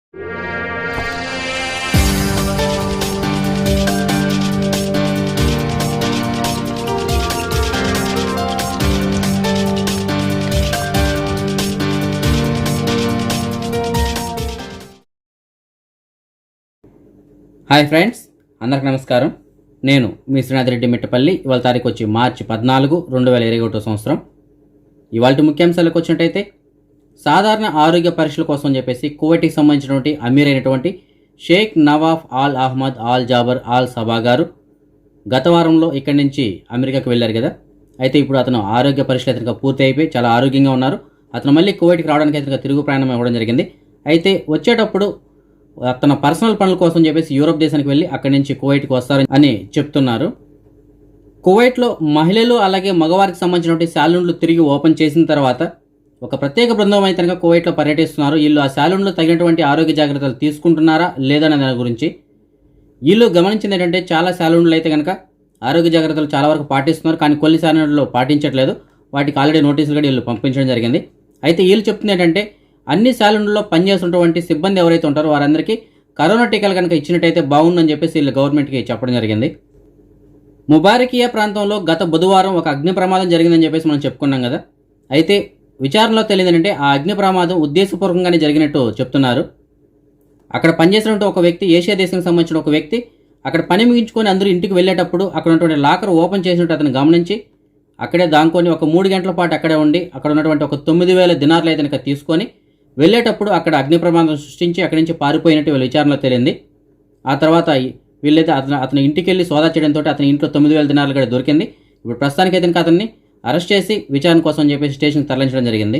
Hi friends, అందరికి నమస్కారం. నేను మీ శ్రీనాథరెడ్డి మిట్టపల్లి. ఇవాళ తారీఖు వచ్చి మార్చి 14, 2021 సంవత్సరం. ఇవాళ ముఖ్యాంశాలకు వచ్చినట్టయితే, సాధారణ ఆరోగ్య పరీక్షల కోసం చెప్పేసి కువైట్కి సంబంధించినటువంటి అమీర్ అయినటువంటి Sheikh Nawaf Al Ahmad Al Jaber Al Sabah గారు గత వారంలో ఇక్కడి నుంచి అమెరికాకు వెళ్ళారు కదా. అయితే ఇప్పుడు అతను ఆరోగ్య పరీక్షలు అతనికి పూర్తి అయిపోయి చాలా ఆరోగ్యంగా ఉన్నారు. అతను మళ్ళీ కువైట్కి రావడానికి అతనికి తిరుగు ప్రయాణం ఇవ్వడం జరిగింది. అయితే వచ్చేటప్పుడు తన పర్సనల్ పనుల కోసం చెప్పేసి యూరోప్ దేశానికి వెళ్ళి అక్కడి నుంచి కువైట్కి వస్తారని చెప్తున్నారు. కువైట్లో మహిళలు అలాగే మగవారికి సంబంధించినటువంటి శాలూన్లు తిరిగి ఓపెన్ చేసిన తర్వాత ఒక ప్రత్యేక బృందం అయితే కనుక కువైట్లో పర్యటిస్తున్నారు. వీళ్ళు ఆ శాలూన్లో తగినటువంటి ఆరోగ్య జాగ్రత్తలు తీసుకుంటున్నారా లేదనే దాని గురించి వీళ్ళు గమనించింది ఏంటంటే, చాలా శాలూన్లు అయితే కనుక ఆరోగ్య జాగ్రత్తలు చాలా వరకు పాటిస్తున్నారు, కానీ కొన్ని శాలూన్లలో పాటించట్లేదు. వాటికి ఆల్రెడీ నోటీసులు కూడా వీళ్ళు పంపించడం జరిగింది. అయితే వీళ్ళు చెప్తుంది ఏంటంటే, అన్ని శాలూన్లలో పనిచేస్తున్నటువంటి సిబ్బంది ఎవరైతే ఉంటారో వారందరికీ కరోనా టీకాలు కనుక ఇచ్చినట్టయితే బాగుందని చెప్పేసి వీళ్ళు గవర్నమెంట్కి చెప్పడం జరిగింది. ముబారకియా ప్రాంతంలో గత బుధవారం ఒక అగ్ని ప్రమాదం జరిగిందని చెప్పేసి మనం చెప్పుకున్నాం కదా. అయితే విచారణలో తెలియదంటే ఆ అగ్ని ప్రమాదం ఉద్దేశపూర్వకంగానే జరిగినట్టు చెప్తున్నారు. అక్కడ పనిచేసినటువంటి ఒక వ్యక్తి, ఏషియా దేశానికి సంబంధించిన ఒక వ్యక్తి, అక్కడ పని ముగించుకొని అందరూ ఇంటికి వెళ్ళేటప్పుడు అక్కడ ఉన్నటువంటి లాకర్ ఓపెన్ చేసినట్టు అతను గమనించి అక్కడే దాంకొని ఒక 3 గంటల పాటు అక్కడే ఉండి అక్కడ ఉన్నటువంటి ఒక 9,000 దినార్లు అయితే కనుక తీసుకొని వెళ్ళేటప్పుడు అక్కడ అగ్ని ప్రమాదం సృష్టించి అక్కడి నుంచి పారిపోయినట్టు వీళ్ళ విచారణలో తెలియంది. ఆ తర్వాత వీళ్ళైతే అతను ఇంటికి వెళ్ళి సోదా చేయడంతో అతని ఇంట్లో 9,000 దినార్లు కూడా దొరికింది. ఇప్పుడు ప్రస్తుతానికి అయితే అతన్ని అరెస్ట్ చేసి విచారణ కోసం చెప్పేసి స్టేషన్కి తరలించడం జరిగింది.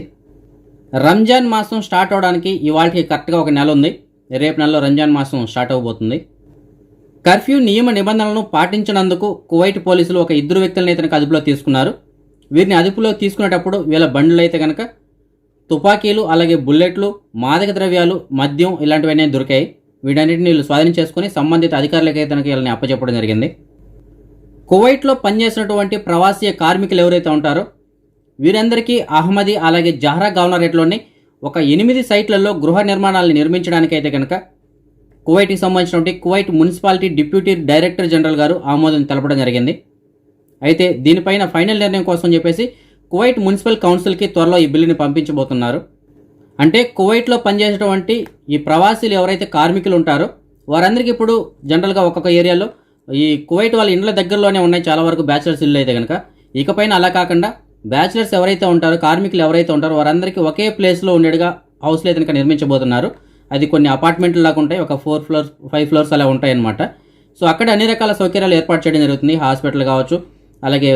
రంజాన్ మాసం స్టార్ట్ అవడానికి ఇవాళకి కరెక్ట్గా ఒక నెల ఉంది. రేపు నెలలో రంజాన్ మాసం స్టార్ట్ అవబోతుంది. కర్ఫ్యూ నియమ నిబంధనలను పాటించినందుకు కువైట్ పోలీసులు ఒక 2 వ్యక్తులను అయితే అదుపులో తీసుకున్నారు. వీరిని అదుపులో తీసుకునేటప్పుడు వీళ్ళ బండ్లు అయితే కనుక తుపాకీలు అలాగే బుల్లెట్లు, మాదక ద్రవ్యాలు, మద్యం ఇలాంటివన్నీ దొరికాయి. వీటన్నిటిని వీళ్ళు స్వాధీనం చేసుకుని సంబంధిత అధికారులకైతే తనకి వీళ్ళని అప్పచెప్పడం జరిగింది. కువైట్లో పనిచేసినటువంటి ప్రవాసీ కార్మికులు ఎవరైతే ఉంటారో వీరందరికీ అహ్మదీ అలాగే జహ్రా గవర్నరేట్లోని ఒక 8 సైట్లలో గృహ నిర్మాణాలను నిర్మించడానికైతే కనుక కువైట్కి సంబంధించినటువంటి Kuwait municipality deputy director general గారు ఆమోదం తెలపడం జరిగింది. అయితే దీనిపైన ఫైనల్ నిర్ణయం కోసం చెప్పేసి కువైట్ మున్సిపల్ కౌన్సిల్కి త్వరలో ఈ బిల్లుని పంపించబోతున్నారు. అంటే కువైట్లో పనిచేసేటువంటి ఈ ప్రవాసీలు ఎవరైతే కార్మికులు ఉంటారో వారందరికీ ఇప్పుడు జనరల్గా ఒక్కొక్క ఏరియాలో ఈ కువైట్ వాళ్ళ ఇండ్ల దగ్గరలోనే ఉన్నాయి చాలా వరకు బ్యాచిలర్స్ ఇల్లు అయితే కనుక. ఇకపైన అలా కాకుండా బ్యాచిలర్స్ ఎవరైతే ఉంటారో, కార్మికులు ఎవరైతే ఉంటారో వారందరికీ ఒకే ప్లేస్లో ఉండేట్టుగా హౌస్లో అయితే కనుక నిర్మించబోతున్నారు. అది కొన్ని అపార్ట్మెంట్లు లాగా ఉంటాయి, ఒక 4 ఫ్లోర్స్ 5 ఫ్లోర్స్ అలా ఉంటాయి అన్నమాట. సో అక్కడ అన్ని రకాల సౌకర్యాలు ఏర్పాటు చేయడం జరుగుతుంది. హాస్పిటల్ కావచ్చు, అలాగే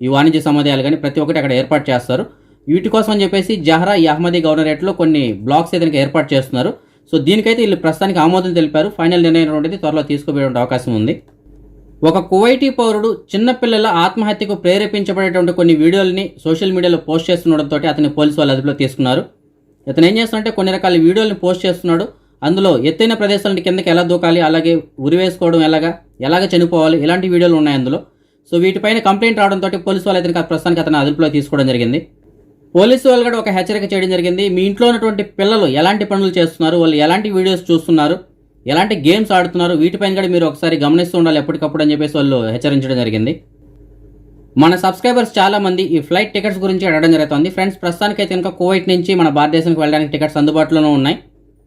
ఈ వాణిజ్య సముదాయాలు కానీ ప్రతి ఒక్కటి అక్కడ ఏర్పాటు చేస్తారు. వీటి కోసం అని చెప్పేసి జహ్రా ఈ అహ్మదీ గవర్నరేట్లో కొన్ని బ్లాక్స్ అయితే ఏర్పాటు చేస్తున్నారు. సో దీనికైతే వీళ్ళు ప్రస్తుతానికి ఆమోదం తెలిపారు. ఫైనల్ నిర్ణయం అనేది త్వరలో తీసుకోబోయే అవకాశం ఉంది. ఒక కువైటీ పౌరుడు చిన్నపిల్లల ఆత్మహత్యకు ప్రేరేపించబడేటువంటి కొన్ని వీడియోలని సోషల్ మీడియాలో పోస్ట్ చేస్తుండడంతో అతని పోలీసు వాళ్ళు అదుపులో తీసుకున్నారు. ఇతను ఏం చేస్తున్నాడంటే కొన్ని రకాల వీడియోలను పోస్ట్ చేస్తున్నాడు. అందులో ఎత్తైన ప్రదేశాల కిందకి ఎలా దూకాలి, అలాగే ఉరివేసుకోవడం ఎలాగ చనిపోవాలి, ఇలాంటి వీడియోలు ఉన్నాయి అందులో. సో వీటిపైన కంప్లైంట్ రావడంతో పోలీసు వాళ్ళు అయితే ప్రస్తుతానికి అతను అదుపులో తీసుకోవడం జరిగింది. పోలీసు వాళ్ళు కూడా ఒక హెచ్చరిక చేయడం జరిగింది. మీ ఇంట్లో ఉన్నటువంటి పిల్లలు ఎలాంటి పనులు చేస్తున్నారు, వాళ్ళు ఎలాంటి వీడియోస్ చూస్తున్నారు, ఎలాంటి గేమ్స్ ఆడుతున్నారు, వీటిపైన కూడా మీరు ఒకసారి గమనిస్తూ ఉండాలి ఎప్పటికప్పుడు అని చెప్పేసి వాళ్ళు హెచ్చరించడం జరిగింది. మన సబ్స్క్రైబర్స్ చాలా మంది ఈ ఫ్లైట్ టికెట్స్ గురించి అడగడం జరుగుతుంది. ఫ్రెండ్స్, ప్రస్తుతానికి అయితే కనుక కువైట్ నుంచి మన భారతదేశానికి వెళ్ళడానికి టికెట్స్ అందుబాటులోనే ఉన్నాయి.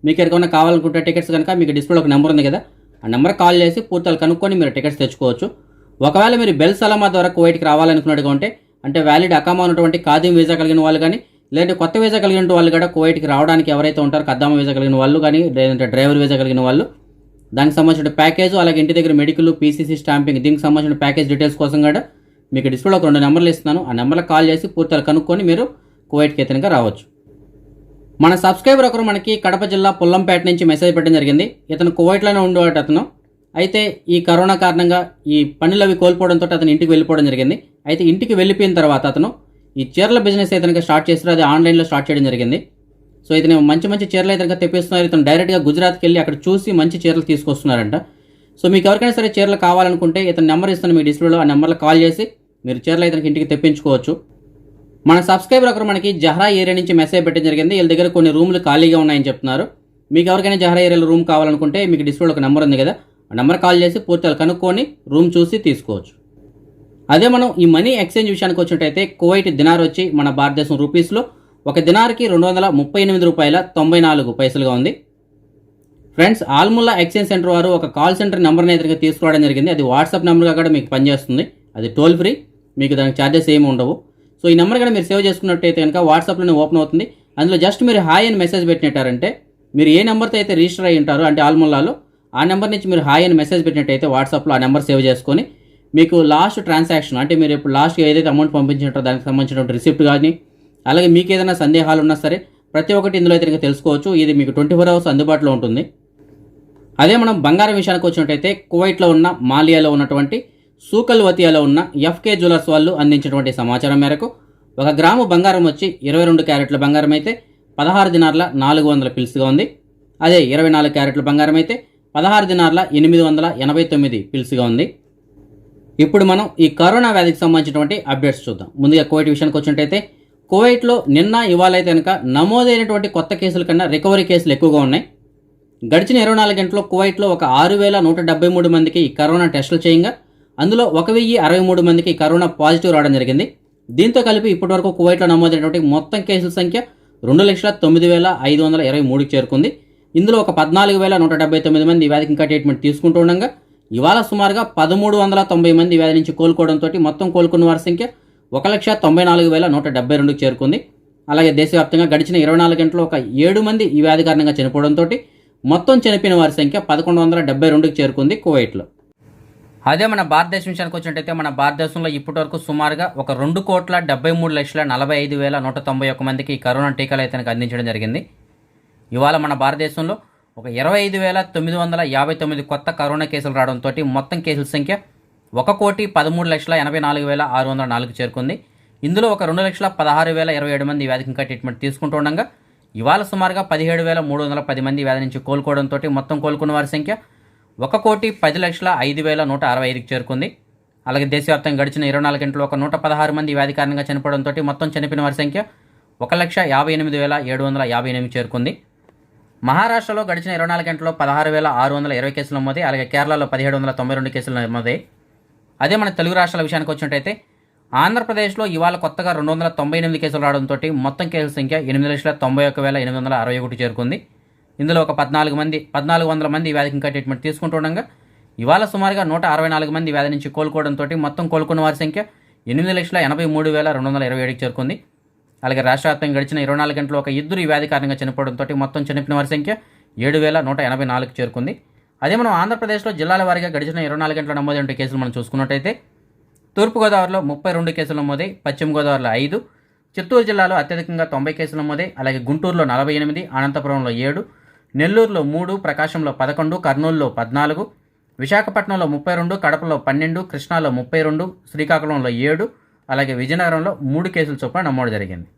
మీకు ఎక్కడైనా కావాలనుకుంటే టికెట్స్ కనుక మీకు డిస్ప్లేలో ఒక నెంబర్ ఉంది కదా, ఆ నెంబర్ కాల్ చేసి పూర్తిగా కనుక్కొని మీరు టికెట్స్ తెచ్చుకోవచ్చు. ఒకవేళ మీరు బెల్ సలామా ద్వారా కువైట్కి రావాలనుకున్నట్టుగా ఉంటే, అంటే వ్యాలిడ్ అకామా ఉన్నటువంటి ఖాదీం వీసా కలిగిన వాళ్ళు కానీ, లేదంటే కొత్త వీసా కలిగిన వాళ్ళు కూడా కువైట్కి రావడానికి ఎవరైతే ఉంటారో ఖద్దామా వీసా కలిగిన వాళ్ళు కానీ, లేదంటే డ్రైవర్ వీసా కలిగిన వాళ్ళు, దానికి సంబంధించిన ప్యాకేజ్ అలాగే ఇంటి దగ్గర మెడికల్, పీసీసీ స్టాంపింగ్, దీనికి సంబంధించిన ప్యాకేజ్ డీటెయిల్స్ కోసం కూడా మీకు డిస్ప్లేలో ఒక 2 నెంబర్లు ఇస్తున్నాను. ఆ నెంబర్లకు కాల్ చేసి పూర్తిగా కనుక్కొని మీరు కువైట్కి అయితే రావచ్చు. మన సబ్స్క్రైబర్ ఒకరు మనకి కడప జిల్లా పుల్లంపేట నుంచి మెసేజ్ పెట్టడం జరిగింది. ఇతను కువైట్లోనే ఉండేవాడు అతను. అయితే ఈ కరోనా కారణంగా ఈ పనులు అవి కోల్పోవడంతో అతను ఇంటికి వెళ్ళిపోవడం జరిగింది. అయితే ఇంటికి వెళ్ళిపోయిన తర్వాత అతను ఈ చీరల బిజినెస్ అయితే స్టార్ట్ చేస్తారు. అది ఆన్లైన్లో స్టార్ట్ చేయడం జరిగింది. సో ఇతను మంచి మంచి చీరలు అయితే తెప్పిస్తున్నారు. ఇతను డైరెక్ట్గా గుజరాత్కి వెళ్ళి అక్కడ చూసి మంచి చీరలు తీసుకొస్తున్నారంట. సో మీకు ఎవరికైనా సరే చీరలు కావాలనుకుంటే ఇతను నెంబర్ ఇస్తాను మీ డిస్ప్లేలో, ఆ నెంబర్లో కాల్ చేసి మీరు చీరలు అయితే ఇంటికి తెప్పించుకోవచ్చు. మన సబ్స్క్రైబర్ ఒకరు మనకి జహ్రా ఏరియా నుంచి మెసేజ్ పెట్టడం జరిగింది. వీళ్ళ దగ్గర కొన్ని రూములు ఖాళీగా ఉన్నాయని చెప్తున్నారు. మీకు ఎవరికైనా జహరా ఏరియాలో రూమ్ కావాలనుకుంటే మీకు డిస్ప్లేలో ఒక నెంబర్ ఉంది కదా, ఆ నెంబర్ కాల్ చేసి పూర్తిగా కనుక్కొని రూమ్ చూసి తీసుకోవచ్చు. అదే మనం ఈ మనీ ఎక్స్చేంజ్ విషయానికి వచ్చినట్టయితే కువైట్ దినార్ వచ్చి మన భారతదేశం రూపీస్లో ఒక దినార్కి 238 రూపాయల 94 పైసలుగా ఉంది. ఫ్రెండ్స్, ఆల్ముల్లా ఎక్స్చేంజ్ సెంటర్ వారు ఒక కాల్ సెంటర్ నెంబర్ని అయితే తీసుకోవడం జరిగింది. అది వాట్సాప్ నెంబర్గా కూడా మీకు పనిచేస్తుంది. అది టోల్ ఫ్రీ, మీకు దానికి ఛార్జెస్ ఏమి ఉండవు. సో ఈ నెంబర్ కూడా మీరు సేవ్ చేసుకున్నట్టయితే కనుక వాట్సాప్లోనే ఓపెన్ అవుతుంది. అందులో జస్ట్ మీరు హాయ్ అని మెసేజ్ పెట్టినట్టారంటే మీరు ఏ నెంబర్తో అయితే రిజిస్టర్ అయ్యి ఉంటారో అంటే ఆల్ముల్లాలో ఆ నెంబర్ నుంచి మీరు హాయ్ అని మెసేజ్ పెట్టినట్టయితే వాట్సాప్లో ఆ నెంబర్ సేవ్ చేసుకొని మీకు లాస్ట్ ట్రాన్సాక్షన్ అంటే మీరు ఇప్పుడు లాస్ట్ ఏదైతే అమౌంట్ పంపించినట్టో దానికి సంబంధించినటువంటి రిసిప్ట్ కానీ అలాగే మీకు ఏదైనా సందేహాలు ఉన్నా సరే ప్రతి ఒక్కటి ఇందులో అయితే తెలుసుకోవచ్చు. ఇది మీకు 24 hours అందుబాటులో ఉంటుంది. అదే మనం బంగారం విషయానికి వచ్చినట్టయితే కువైట్లో ఉన్న మాలియాలో ఉన్నటువంటి సూకల్ వతియాలో ఉన్న ఎఫ్కే జ్యువెలర్స్ వాళ్ళు అందించినటువంటి సమాచారం మేరకు 1 గ్రాము బంగారం వచ్చి 22 క్యారెట్ల బంగారం అయితే 16 దినార్ల 400 పిల్స్గా ఉంది. అదే 24 క్యారెట్ల బంగారం అయితే 16 దినార్ల 889 పిల్స్గా ఉంది. ఇప్పుడు మనం ఈ కరోనా వ్యాధికి సంబంధించినటువంటి అప్డేట్స్ చూద్దాం. ముందుగా కువైట్ విషయానికి వచ్చినట్టయితే కువైట్లో నిన్న ఇవాళ అయితే కనుక నమోదైనటువంటి కొత్త కేసుల కన్నా రికవరీ కేసులు ఎక్కువగా ఉన్నాయి. గడిచిన 24 గంటల్లో కువైట్లో ఒక 6173 మందికి ఈ కరోనా టెస్టులు చేయంగా అందులో 1063 మందికి కరోనా పాజిటివ్ రావడం జరిగింది. దీంతో కలిపి ఇప్పటివరకు కువైట్లో నమోదైనటువంటి మొత్తం కేసుల సంఖ్య 2,09,523కి చేరుకుంది. ఇందులో ఒక 14,179 మంది వ్యాధికి ఇంకా ట్రీట్మెంట్ తీసుకుంటూ ఉండగా ఇవాళ సుమారుగా 1,390 మంది వ్యాధి నుంచి కోలుకోవడంతో మొత్తం కోలుకున్న వారి సంఖ్య 1,94,172కి చేరుకుంది. అలాగే దేశవ్యాప్తంగా గడిచిన 24 గంటల్లో ఒక 7 మంది ఈ వ్యాధి కారణంగా చనిపోవడంతో మొత్తం చనిపోయిన వారి సంఖ్య 1,172కి చేరుకుంది కువైట్లో. అదే మన భారతదేశం విషయానికి వచ్చినట్టయితే మన భారతదేశంలో ఇప్పటివరకు సుమారుగా ఒక 2,73,45,191 మందికి కరోనా టీకాలు అయితే అందించడం జరిగింది. ఇవాళ మన భారతదేశంలో ఒక 25,959 కొత్త కరోనా కేసులు రావడంతో మొత్తం కేసుల సంఖ్య 1,13,84,604 చేరుకుంది. ఇందులో ఒక 2,16,027 మంది వ్యాధికి ఇంకా ట్రీట్మెంట్ తీసుకుంటూ ఉండగా ఇవాళ సుమారుగా 17,310 మంది వ్యాధి నుంచి కోలుకోవడంతో మొత్తం కోలుకున్న వారి సంఖ్య 1,10,05,165కి చేరుకుంది. అలాగే దేశవ్యాప్తంగా గడిచిన 24 గంటల్లో ఒక 116 మంది వ్యాధి కారణంగా చనిపోవడంతో మొత్తం చనిపోయిన వారి సంఖ్య 1,58,758 చేరుకుంది. మహారాష్ట్రలో గడిచిన 24 గంటల్లో 16,620 కేసులు నమోదై, అలాగే కేరళలో 1,792 కేసులు నమోదై. అదే మన తెలుగు రాష్ట్రాల విషయానికి వచ్చినట్టయితే ఆంధ్రప్రదేశ్లో ఇవాళ కొత్తగా 298 కేసులు రావడంతో మొత్తం కేసుల సంఖ్య 8,91,861 చేరుకుంది. ఇందులో ఒక 1,400 మంది వ్యాధికి ఇంకా ట్రీట్మెంట్ తీసుకుంటుండగా ఇవాళ సుమారుగా 164 మంది వ్యాధి నుంచి కోలుకోవడంతో మొత్తం కోలుకున్న వారి సంఖ్య 8,83,227కి చేరుకుంది. అలాగే రాష్ట్ర వ్యాప్తంగా గడిచిన 24 గంటల్లో ఒక ఇద్దరు ఈ వ్యాధి కారణంగా చనిపోవడంతో మొత్తం చనిపోయిన వారి సంఖ్య 7,184కి చేరుకుంది. అదే మనం ఆంధ్రప్రదేశ్లో జిల్లాల వారీగా గడిచిన 24 గంటల నమోదైన కేసులు మనం చూసుకున్నట్టయితే తూర్పుగోదావరిలో 32 కేసులు నమోదై, పశ్చిమ గోదావరిలో 5, చిత్తూరు జిల్లాలో అత్యధికంగా 90 కేసులు నమోదై, అలాగే గుంటూరులో 48, అనంతపురంలో 7, నెల్లూరులో 3, ప్రకాశంలో 11, కర్నూలులో 14, విశాఖపట్నంలో 32, కడపలో 12, కృష్ణాలో 32, శ్రీకాకుళంలో 7, అలాగే విజయనగరంలో 3 కేసుల చొప్పున నమోదు జరిగింది.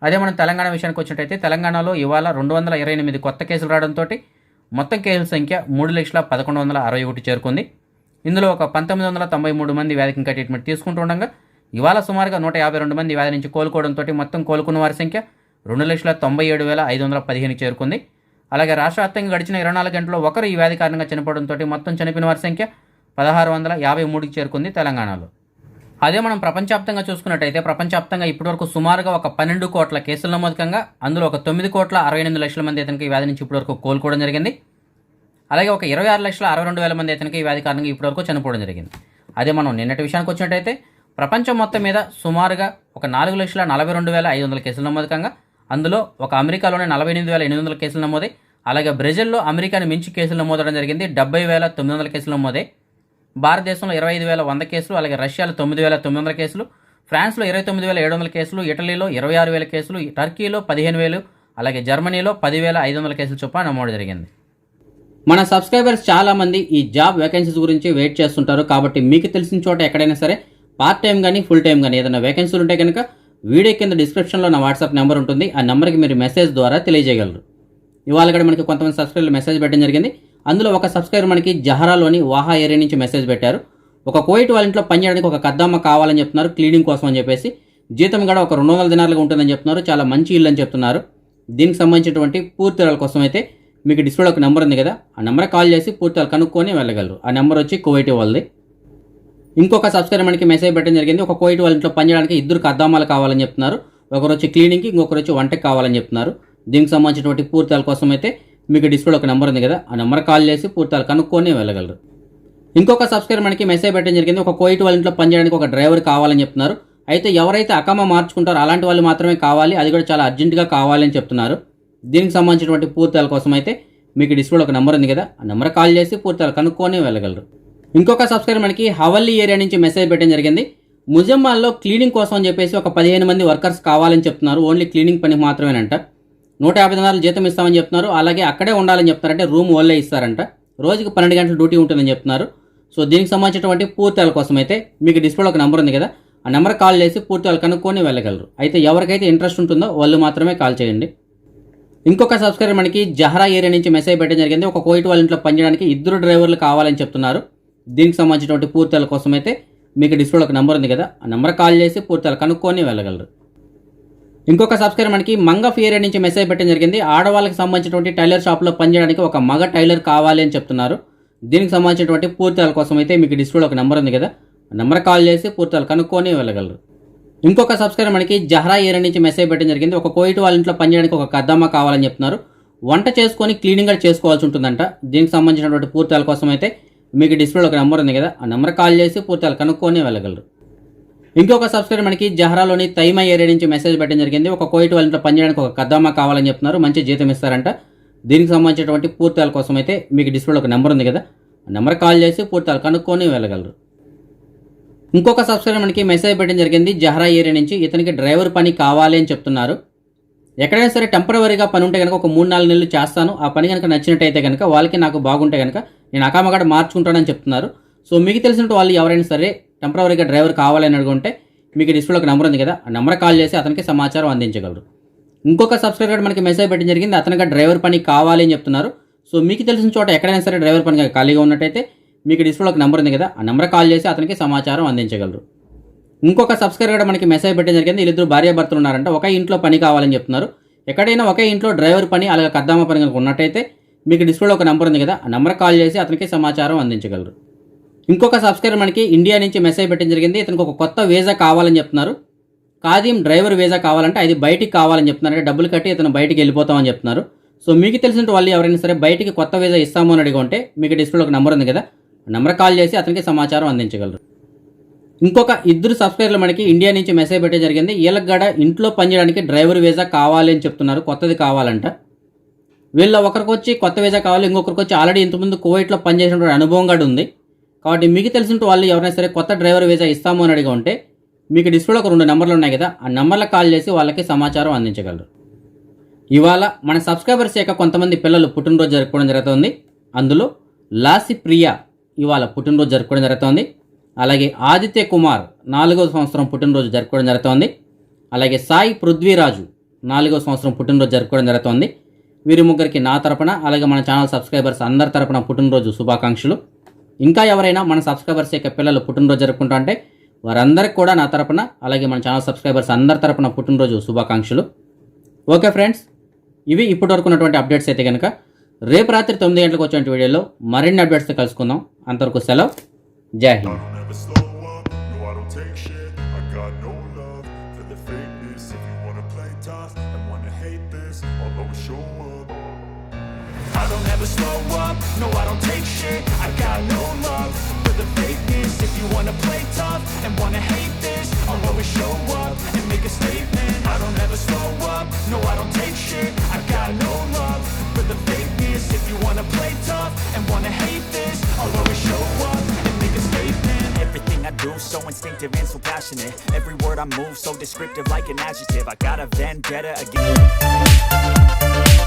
అదే మనం తెలంగాణ విషయానికి వచ్చినట్టయితే తెలంగాణలో ఇవాళ 228 కొత్త కేసులు రావడంతో మొత్తం కేసుల సంఖ్య 3,11,61 చేరుకుంది. ఇందులో ఒక 1,993 మంది వ్యాధికి ఇంకా ట్రీట్మెంట్ తీసుకుంటుండగా ఇవాళ సుమారుగా 152 మంది వ్యాధి నుంచి కోలుకోవడంతో మొత్తం కోలుకున్న వారి సంఖ్య 2,97,515 చేరుకుంది. అలాగే రాష్ట్ర వ్యాప్తంగా గడిచిన 24 గంటల్లో ఒకరు ఈ వ్యాధి కారణంగా చనిపోవడంతో మొత్తం చనిపోయిన వారి సంఖ్య 1,653కి చేరుకుంది తెలంగాణలో. అదే మనం ప్రపంచవ్యాప్తంగా చూసుకున్నట్టయితే ప్రపంచవ్యాప్తంగా ఇప్పటివరకు సుమారుగా ఒక 12 కోట్ల కేసుల నమోదుకంగా అందులో ఒక 9,68,00,000 మంది అయితే ఈ వ్యాధి నుంచి ఇప్పటివరకు కోలుకోవడం జరిగింది. అలాగే ఒక 26,62,000 మంది అయితే ఈ వ్యాధి కారణంగా ఇప్పటివరకు చనిపోవడం జరిగింది. అదే మనం నిన్నటి విషయానికి వచ్చినట్టయితే ప్రపంచం మొత్తం మీద సుమారుగా ఒక 4,42,500 కేసులు నమోదుకంగా అందులో ఒక అమెరికాలోనే 48,800 కేసులు నమోదై, అలాగే బ్రెజిల్లో అమెరికాని మించి కేసులు నమోదవడం జరిగింది. 70,900 కేసులు నమోదై. భారతదేశంలో 25,100 కేసులు, అలాగే రష్యాలో 9,900 కేసులు, ఫ్రాన్స్లో 29,700 కేసులు, ఇటలీలో 26,000 కేసులు, టర్కీలో 15,000, అలాగే జర్మనీలో 10,500 కేసులు చొప్పున నమోదు జరిగింది. మన సబ్స్క్రైబర్స్ చాలామంది ఈ జాబ్ వేకెన్సీస్ గురించి వెయిట్ చేస్తుంటారు. కాబట్టి మీకు తెలిసిన చోట ఎక్కడైనా సరే పార్ట్ టైం కానీ ఫుల్ టైం కానీ ఏదైనా వేకెన్సీలు ఉంటే కనుక వీడియో కింద డిస్క్రిప్షన్లో నా వాట్సాప్ నెంబర్ ఉంటుంది. ఆ నెంబర్కి మీరు మెసేజ్ ద్వారా తెలియజేయగలరు. ఇవాళ కూడా మనకి కొంతమంది సబ్స్క్రైబర్లు మెసేజ్ పెట్టడం జరిగింది. అందులో ఒక సబ్స్క్రైబర్ మనకి జహరాలోని వాహా ఏరియా నుంచి మెసేజ్ పెట్టారు. ఒక కువైట్ వాళ్ళ ఇంట్లో పనిచేయడానికి ఒక కద్దమ్మ కావాలని చెప్తున్నారు, క్లీనింగ్ కోసం అని చెప్పేసి. జీతం కూడా ఒక 200 దినాలుగా ఉంటుందని చెప్తున్నారు. చాలా మంచి ఇల్లు అని చెప్తున్నారు. దీనికి సంబంధించినటువంటి పూర్తి వివరాల కోసం అయితే మీకు డిస్ప్లేలో ఒక నెంబర్ ఉంది కదా, ఆ నెంబర్ కాల్ చేసి పూర్తిగా కనుక్కొని వెళ్ళగలరు. ఆ నెంబర్ వచ్చి కువైట్ వాళ్ళది. ఇంకొక సబ్స్క్రైబర్ మనకి మెసేజ్ పెట్టడం జరిగింది. ఒక కువైట్ వాళ్ళ ఇంట్లో పనిచేయడానికి 2 ఖద్దామాలు కావాలని చెప్తున్నారు. ఒకరు వచ్చి క్లీనింగ్కి, ఇంకొకరు వచ్చి వంటకి కావాలని చెప్తున్నారు. దీనికి సంబంధించినటువంటి పూర్తిల కోసం అయితే మీకు డిస్ప్లేలో ఒక నెంబర్ ఉంది కదా, ఆ నెంబర్ కాల్ చేసి పూర్తిగా కనుక్కొని వెళ్ళగలరు. ఇంకొక సబ్స్క్రైబర్ మనకి మెసేజ్ పెట్టడం జరిగింది. ఒక కువైట్ వాళ్ళ ఇంట్లో పనిచేయడానికి ఒక డ్రైవర్ కావాలని చెప్తున్నారు. అయితే ఎవరైతే అకామా మార్చుకుంటారో అలాంటి వాళ్ళు మాత్రమే కావాలి, అది కూడా చాలా అర్జెంటుగా కావాలని చెప్తున్నారు. దీనికి సంబంధించినటువంటి పూర్తిల కోసం అయితే మీకు డిస్ప్లేలో ఒక నెంబర్ ఉంది కదా, ఆ నెంబర్ కాల్ చేసి పూర్తిగా కనుక్కొని వెళ్ళగలరు. ఇంకొక సబ్స్క్రైబర్ మనకి హవల్లీ ఏరియా నుంచి మెసేజ్ పెట్టడం జరిగింది. ముజమ్మాల్లో క్లీనింగ్ కోసం అని చెప్పేసి ఒక 15 మంది వర్కర్స్ కావాలని చెప్తున్నారు. ఓన్లీ క్లీనింగ్ పని మాత్రమేనంట. 150 దినాలు జీతం ఇస్తామని చెప్తున్నారు. అలాగే అక్కడే ఉండాలని చెప్తున్నారంటే రూమ్ వాళ్ళే ఇస్తారంట. రోజుకి 12 గంటల డ్యూటీ ఉంటుందని చెప్తున్నారు. సో దీనికి సంబంధించినటువంటి పూర్తిల కోసం అయితే మీకు డిస్ప్లేలో ఒక నెంబర్ ఉంది కదా, ఆ నెంబర్ కాల్ చేసి పూర్తిగా కనుక్కొని వెళ్ళగలరు. అయితే ఎవరికైతే ఇంట్రెస్ట్ ఉంటుందో వాళ్ళు మాత్రమే కాల్ చేయండి. ఇంకొక సబ్స్క్రైబర్ మనకి జహరా ఏరియా నుంచి మెసేజ్ పెట్టడం జరిగింది. ఒక కువైట్ వాళ్ళ ఇంట్లో పనిచేయడానికి 2 డ్రైవర్లు కావాలని చెప్తున్నారు. దీనికి సంబంధించినటువంటి పూర్తిల కోసం అయితే మీకు డిస్ప్లేలో ఒక నెంబర్ ఉంది కదా, ఆ నెంబర్ కాల్ చేసి పూర్తిగా కనుక్కొని వెళ్ళగలరు. ఇంకొక సబ్స్క్రైబర్ మనకి మంగఫ్ ఏరియా నుంచి మెసేజ్ పెట్టడం జరిగింది. ఆడవాళ్ళకి సంబంధించినటువంటి టైలర్ షాప్లో పనిచేయడానికి ఒక మగ టైలర్ కావాలి అని చెప్తున్నారు. దీనికి సంబంధించినటువంటి పూర్తిల కోసం అయితే మీకు డిస్ప్లేలో ఒక నెంబర్ ఉంది కదా, ఆ నెంబర్ కాల్ చేసి పూర్తిగా కనుక్కొని వెళ్ళగలరు. ఇంకొక సబ్స్క్రైబర్ మనకి జహరా ఏరియా నుంచి మెసేజ్ పెట్టడం జరిగింది. ఒక కువైట్ వాళ్ళ ఇంట్లో పనిచేయడానికి ఒక ఖద్దామా కావాలని చెప్తున్నారు. వంట చేసుకొని క్లీనింగ్ కూడా చేసుకోవాల్సి ఉంటుందంట. దీనికి సంబంధించినటువంటి పూర్తిల కోసం అయితే మీకు డిస్ప్లేలో ఒక నెంబర్ ఉంది కదా, ఆ నెంబర్ కాల్ చేసి పూర్తిగా కనుక్కొని వెళ్ళగలరు. ఇంకొక సబ్స్క్రైబర్ మనకి జహరాలోని తైమా ఏరియా నుంచి మెసేజ్ పెట్టడం జరిగింది. ఒక కువైట్ వాళ్ళ ఇంట్లో పనిచేయడానికి ఒక ఖద్దామా కావాలని చెప్తున్నారు. మంచి జీతం ఇస్తారంట. దీనికి సంబంధించినటువంటి పూర్తిల కోసం అయితే మీకు డిస్ప్లేలో ఒక నెంబర్ ఉంది కదా, ఆ నెంబర్ కాల్ చేసి పూర్తిగా కనుక్కొని వెళ్ళగలరు. ఇంకొక సబ్స్క్రైబర్ మనకి మెసేజ్ పెట్టడం జరిగింది. జహరా ఏరియా నుంచి ఇతనికి డ్రైవర్ పని కావాలి అని చెప్తున్నారు. ఎక్కడైనా సరే టెంపరవరీగా పని ఉంటే కనుక ఒక 3-4 నెలలు చేస్తాను, ఆ పని కనుక నచ్చినట్టయితే కనుక వాళ్ళకి నాకు బాగుంటే కనుక నేను అకామా మార్చుకుంటానని చెప్తున్నారు. సో మీకు తెలిసిన వాళ్ళు ఎవరైనా సరే టెంపరవరీగా డ్రైవర్ కావాలని అనుకుంటే మీకు డిస్ప్లేలో ఒక నెంబర్ ఉంది కదా, ఆ నెంబర్ కాల్ చేసి అతనికి సమాచారం అందించగలరు. ఇంకొక సబ్స్క్రైబర్ మనకి మెసేజ్ పెట్టడం జరిగింది. అతనికి డ్రైవర్ పని కావాలి అని చెప్తున్నారు. సో మీకు తెలిసిన చోట ఎక్కడైనా సరే డ్రైవర్ పని ఖాళీగా ఉన్నట్టయితే మీకు డిస్ప్లేలో ఒక నెంబర్ ఉంది కదా, ఆ నెంబర్ కాల్ చేసి అతనికి సమాచారం అందించగలరు. ఇంకొక సబ్స్క్రైబర్ మనకి మెసేజ్ పెట్టడం జరిగింది. వీళ్ళిద్దరు భార్యాభర్తలు ఉన్నారంట. ఒకే ఇంట్లో పని కావాలని చెప్తున్నారు. ఎక్కడైనా ఒకే ఇంట్లో డ్రైవర్ పని అలాగే ఖద్దామా పని కనుక ఉన్నట్టయితే మీకు డిస్ప్లేలో ఒక నెంబర్ ఉంది కదా, ఆ నెంబర్ కాల్ చేసి అతనికి సమాచారం అందించగలరు. ఇంకొక సబ్స్క్రైబర్ మనకి ఇండియా నుంచి మెసేజ్ పెట్టడం జరిగింది. ఇతనికి ఒక కొత్త వీసా కావాలని చెప్తున్నారు. ఖాదీం డ్రైవర్ వీసా కావాలంటే అది బయటికి కావాలని చెప్తున్నారు. అంటే డబ్బులు కట్టి ఇతను బయటికి వెళ్ళిపోతామని చెప్తున్నారు. సో మీకు తెలిసిన వాళ్ళు ఎవరైనా సరే బయటికి కొత్త వీసా ఇస్తాము అని అడిగి మీకు డిస్ప్లేలో ఒక నెంబర్ ఉంది కదా, ఆ నెంబర్ కాల్ చేసి అతనికి సమాచారం అందించగలరు. ఇంకొక 2 సబ్స్క్రైబర్లు మనకి ఇండియా నుంచి మెసేజ్ పెట్టడం జరిగింది. వీళ్ళకి కూడా ఇంట్లో పనిచేయడానికి డ్రైవర్ వీసా కావాలి అని చెప్తున్నారు. కొత్తది కావాలంట. వీళ్ళ ఒకరికి వచ్చి కొత్త వీసా కావాలి, ఇంకొకరికి వచ్చి ఆల్రెడీ ఇంతకుముందు కువైట్లో పనిచేసినటువంటి అనుభవం కూడా ఉంది. కాబట్టి మీకు తెలిసిన వాళ్ళు ఎవరైనా సరే కొత్త డ్రైవర్ వీసా ఇస్తాము అని అడిగి మీకు డిస్ప్లేలో ఒక 2 నెంబర్లు ఉన్నాయి కదా, ఆ నెంబర్లకు కాల్ చేసి వాళ్ళకి సమాచారం అందించగలరు. ఇవాళ మన సబ్స్క్రైబర్స్ యొక్క కొంతమంది పిల్లలు పుట్టినరోజు జరుపుకోవడం జరుగుతుంది. అందులో లాసి ప్రియా ఇవాళ పుట్టినరోజు జరుపుకోవడం జరుగుతుంది. అలాగే ఆదిత్య కుమార్ 4వ సంవత్సరం పుట్టినరోజు జరుపుకోవడం జరుగుతుంది. అలాగే సాయి పృథ్వీరాజు 4వ సంవత్సరం పుట్టినరోజు జరుపుకోవడం జరుగుతుంది. వీరి ముగ్గురికి నా తరపున అలాగే మన ఛానల్ సబ్స్క్రైబర్స్ అందరి తరపున పుట్టినరోజు శుభాకాంక్షలు. ఇంకా ఎవరైనా మన సబ్స్క్రైబర్స్ యొక్క పిల్లలు పుట్టినరోజు జరుపుకుంటా అంటే వారందరికీ కూడా నా తరపున అలాగే మన ఛానల్ సబ్స్క్రైబర్స్ అందరి తరపున పుట్టినరోజు శుభాకాంక్షలు. ఓకే ఫ్రెండ్స్, ఇవి ఇప్పటివరకు ఉన్నటువంటి అప్డేట్స్ అయితే కనుక రేపు రాత్రి 9 గంటలకు వచ్చే వీడియోలో మరిన్ని అప్డేట్స్తో కలుసుకుందాం. అంతవరకు సెలవు. జై Hind. I don't ever slow up, no I don't take shit. I got no love for the fakeness. If you wanna play tough and wanna hate this, I'll always show up and make a statement. I don't ever slow up, no I don't take shit. I got no love for the fakeness. If you wanna play tough and wanna hate this, I'll always show up and make a statement. Everything I do so instinctive and so passionate. Every word I move so descriptive like an adjective. I got a vendetta against